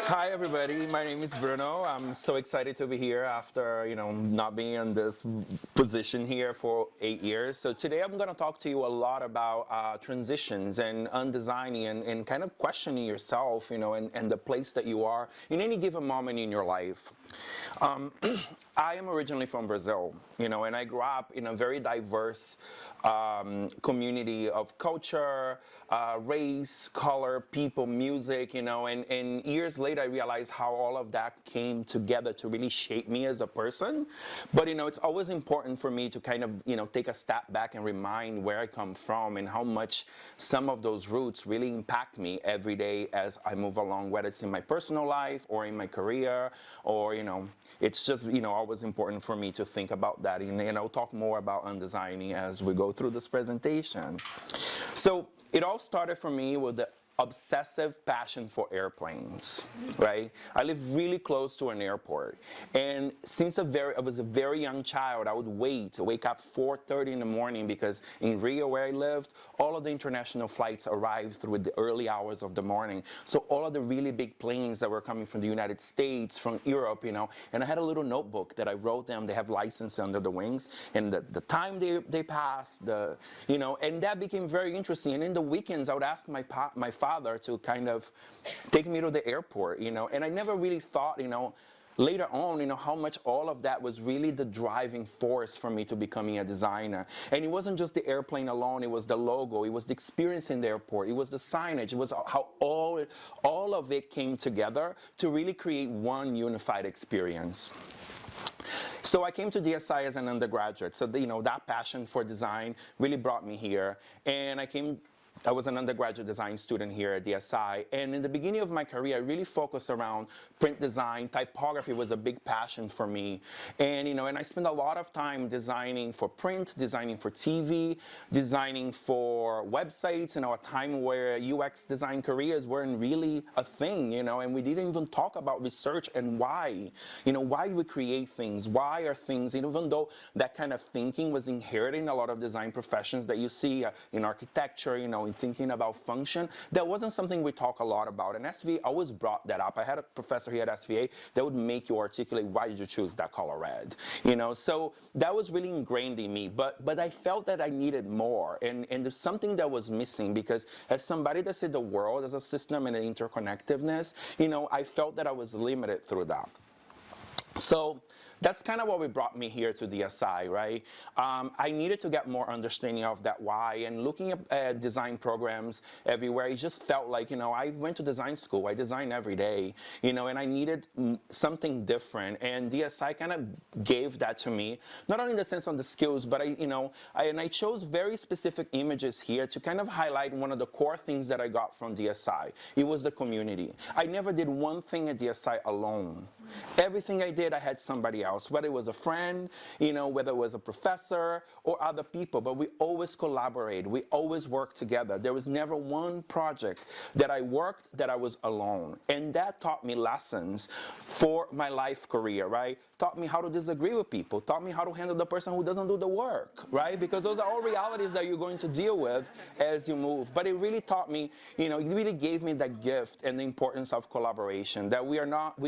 Hi everybody, my name is Bruno. I'm so excited to be here after, not being in this position here for 8 years. So today I'm going to talk to you a lot about transitions and undesigning and kind of questioning yourself, and the place that you are in any given moment in your life. I am originally from Brazil, and I grew up in a very diverse community of culture, race, color, people, music, and years later I realized how all of that came together to really shape me as a person. But, it's always important for me to kind of, take a step back and remind where I come from and how much some of those roots really impact me every day as I move along, whether it's in my personal life or in my career or, it's just, always important for me to think about that. And I'll talk more about undesigning as we go through this presentation. So it all started for me with the obsessive passion for airplanes, right? I live really close to an airport, and since I was a very young child, I would wake up 4:30 in the morning because in Rio, where I lived, all of the international flights arrived through the early hours of the morning. So all of the really big planes that were coming from the United States, from Europe, and I had a little notebook that I wrote them. They have license under the wings, and the time they passed, and that became very interesting. And in the weekends, I would ask my father to kind of take me to the airport, and I never really thought, later on, how much all of that was really the driving force for me to becoming a designer. And it wasn't just the airplane alone, it was the logo, it was the experience in the airport, it was the signage, it was how all of it came together to really create one unified experience. So I came to DSI as an undergraduate, so that passion for design really brought me here, and I was an undergraduate design student here at DSI, and in the beginning of my career, I really focused around print design. Typography was a big passion for me, and and I spent a lot of time designing for print, designing for TV, designing for websites, a time where UX design careers weren't really a thing, and we didn't even talk about research and why, why we create things, why are things, even though that kind of thinking was inherited in a lot of design professions that you see in architecture, in thinking about function, that wasn't something we talk a lot about. And SVA always brought that up. I had a professor here at SVA that would make you articulate why did you choose that color red, so that was really ingrained in me. But I felt that I needed more, and there's something that was missing, because as somebody that said the world as a system and an interconnectiveness, I felt that I was limited through that. So that's kind of what brought me here to DSI, right? I needed to get more understanding of that why, and looking at design programs everywhere, it just felt like, I went to design school, I design every day, and I needed something different, and DSI kind of gave that to me, not only in the sense of the skills, but I chose very specific images here to kind of highlight one of the core things that I got from DSI. It was the community. I never did one thing at DSI alone. Everything I did, I had somebody else, whether it was a friend, whether it was a professor or other people, but we always collaborated. We always worked together. There was never one project that I worked that I was alone. And that taught me lessons for my life career, right? Taught me how to disagree with people, taught me how to handle the person who doesn't do the work, right? Because those are all realities that you're going to deal with as you move. But it really taught me, it really gave me that gift and the importance of collaboration, that we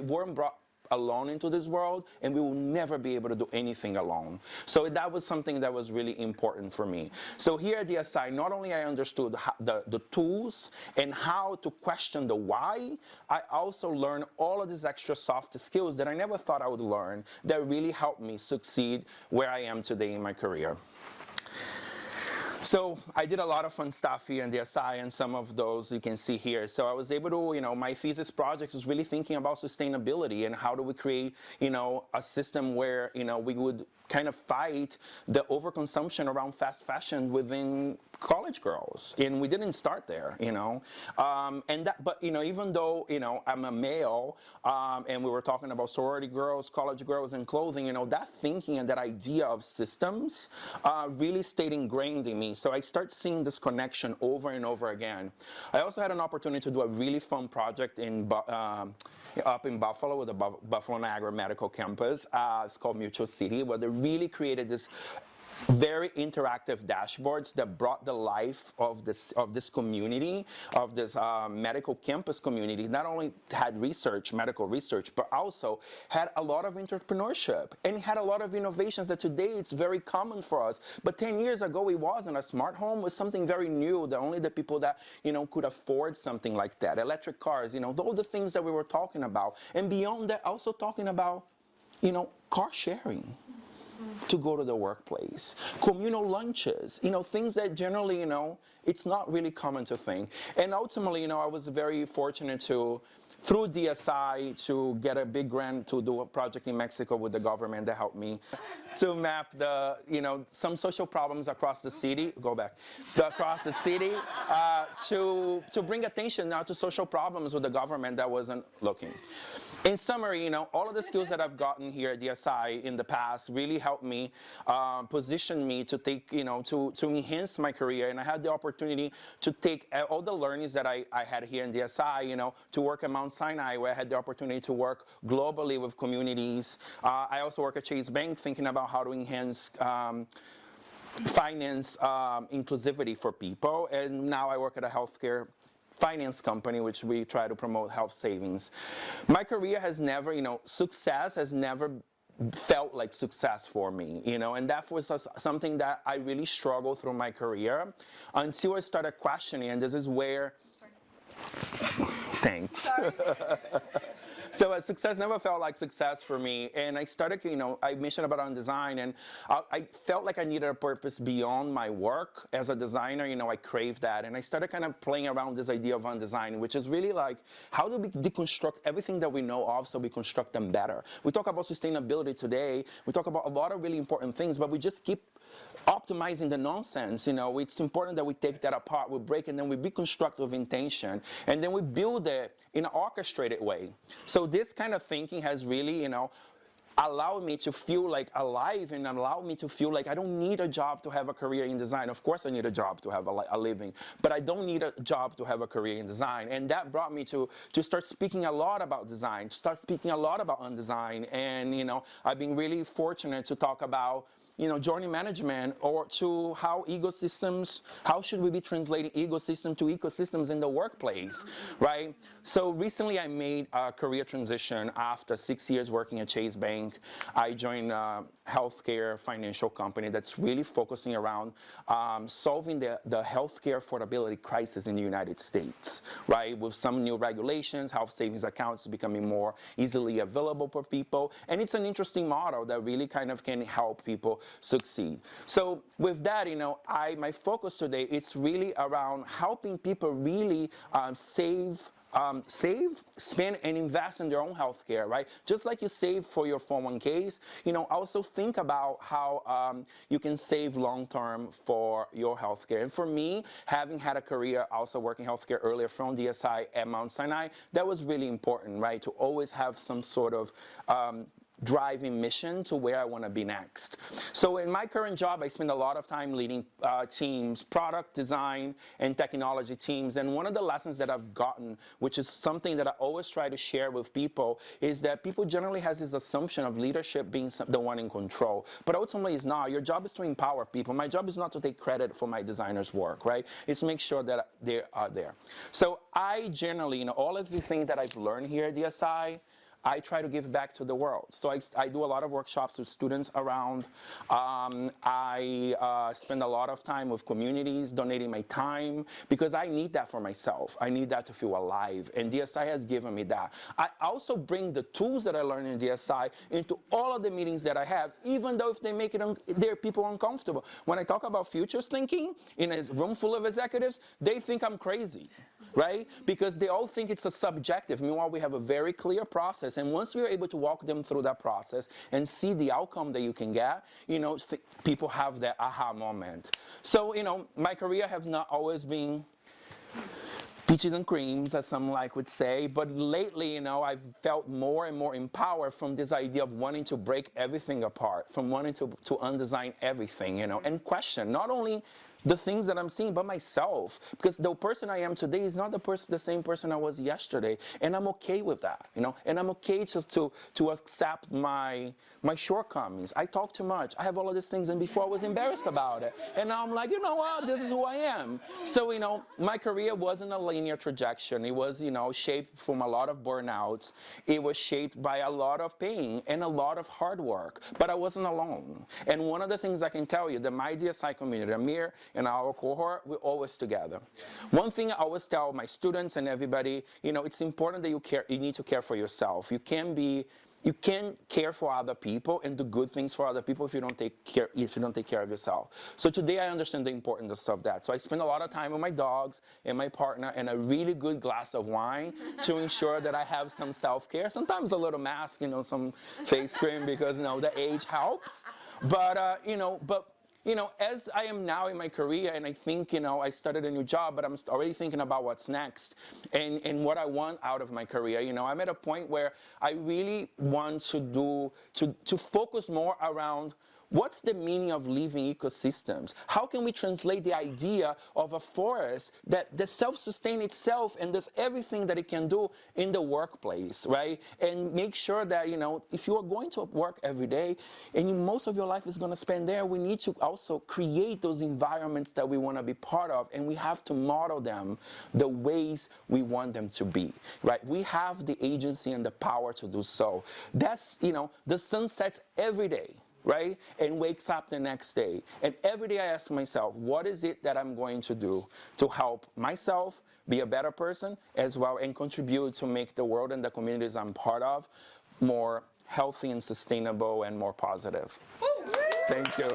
weren't brought alone into this world, and we will never be able to do anything alone. So that was something that was really important for me. So here at DSI, not only I understood the tools and how to question the why, I also learned all of these extra soft skills that I never thought I would learn, that really helped me succeed where I am today in my career. So I did a lot of fun stuff here in DSI, and some of those you can see here. So I was able to, my thesis project was really thinking about sustainability and how do we create, a system where, we would kind of fight the overconsumption around fast fashion within college girls. And we didn't start there, but even though, I'm a male, and we were talking about sorority girls, college girls, and clothing, that thinking and that idea of systems really stayed ingrained in me. So I start seeing this connection over and over again. I also had an opportunity to do a really fun project up in Buffalo with the Buffalo Niagara Medical Campus. It's called Mutual City, where they really created this very interactive dashboards that brought the life of this community, of this medical campus community. Not only had research, medical research, but also had a lot of entrepreneurship and had a lot of innovations that today it's very common for us. But 10 years ago, it wasn't. A smart home was something very new, that only the people that, could afford something like that. Electric cars, all the things that we were talking about. And beyond that, also talking about, car sharing to go to the workplace, communal lunches, things that generally, it's not really common to think. And ultimately, I was very fortunate to, through DSI, to get a big grant to do a project in Mexico with the government that helped me to map the, some social problems across the city, across the city, to bring attention now to social problems with the government that wasn't looking. In summary, all of the skills that I've gotten here at DSI in the past really helped me, position me to take, to enhance my career. And I had the opportunity to take all the learnings that I had here in DSI, to work at Mount Sinai, where I had the opportunity to work globally with communities. I also work at Chase Bank, thinking about how to enhance finance inclusivity for people. And now I work at a healthcare finance company, which we try to promote health savings. My career has never, success has never felt like success for me, and that was something that I really struggled through my career until I started questioning, and this is where, thanks. So success never felt like success for me, and I started, I mentioned about on design, and I felt like I needed a purpose beyond my work as a designer. I craved that, and I started kind of playing around this idea of on design, which is really like, how do we deconstruct everything that we know of so we construct them better? We talk about sustainability today, we talk about a lot of really important things, but we just keep optimizing the nonsense. It's important that we take that apart, we break it, and then we reconstruct with intention, and then we build it in an orchestrated way. So this kind of thinking has really, allowed me to feel like alive, and allowed me to feel like I don't need a job to have a career in design. Of course I need a job to have a living, but I don't need a job to have a career in design. And that brought me to start speaking a lot about design, to start speaking a lot about undesign. And I've been really fortunate to talk about journey management, or to how should we be translating ecosystem to ecosystems in the workplace, right? So recently I made a career transition after 6 years working at Chase Bank. I joined a healthcare financial company that's really focusing around solving the healthcare affordability crisis in the United States, right? With some new regulations, health savings accounts becoming more easily available for people. And it's an interesting model that really kind of can help people succeed. So with that, my focus today, it's really around helping people really save, spend, and invest in their own healthcare, right? Just like you save for your 401ks, also think about how you can save long-term for your healthcare. And for me, having had a career also working healthcare earlier from DSI at Mount Sinai, that was really important, right? To always have some sort of driving mission to where I want to be next. So in my current job, I spend a lot of time leading teams, product design and technology teams. And one of the lessons that I've gotten, which is something that I always try to share with people, is that people generally has this assumption of leadership being the one in control. But ultimately it's not. Your job is to empower people. My job is not to take credit for my designer's work, right? It's to make sure that they are there. So I generally, all of the things that I've learned here at DSI, I try to give back to the world. So I do a lot of workshops with students around. I spend a lot of time with communities, donating my time, because I need that for myself. I need that to feel alive, and DSI has given me that. I also bring the tools that I learned in DSI into all of the meetings that I have, even though if they make their people uncomfortable. When I talk about futures thinking in a room full of executives, they think I'm crazy, right? Because they all think it's a subjective. Meanwhile, we have a very clear process. And once we are able to walk them through that process and see the outcome that you can get, people have that aha moment. So, my career has not always been peaches and creams, as some would say, but lately, I've felt more and more empowered from this idea of wanting to break everything apart, from wanting to undesign everything, and question not only the things that I'm seeing by myself, because the person I am today is not the same person I was yesterday, and I'm okay with that, you know, and I'm okay just to accept my shortcomings. I talk too much. I have all of these things, and before I was embarrassed about it, and now I'm like, you know what, this is who I am. So, you know, my career wasn't a linear trajectory. It was, you know, shaped from a lot of burnouts. It was shaped by a lot of pain and a lot of hard work, but I wasn't alone. And one of the things I can tell you, that my DSI community, Amir and our cohort, we're always together. One thing I always tell my students and everybody, you know, it's important that you need to care for yourself. You can't care for other people and do good things for other people if you don't take care of yourself. So today I understand the importance of that. So I spend a lot of time with my dogs and my partner and a really good glass of wine to ensure that I have some self-care. Sometimes a little mask, you know, some face cream, because, you know, the age helps. But you know, as I am now in my career, and I think, you know, I started a new job, but I'm already thinking about what's next and what I want out of my career. You know, I'm at a point where I really want to focus more around what's the meaning of living ecosystems? How can we translate the idea of a forest that self-sustains itself and does everything that it can do in the workplace, right? And make sure that, you know, if you are going to work every day and most of your life is going to spend there, we need to also create those environments that we want to be part of, and we have to model them the ways we want them to be, right? We have the agency and the power to do so. That's, you know, the sun sets every day, right? And wakes up the next day. And every day I ask myself, what is it that I'm going to do to help myself be a better person as well, and contribute to make the world and the communities I'm part of more healthy and sustainable and more positive. Thank you.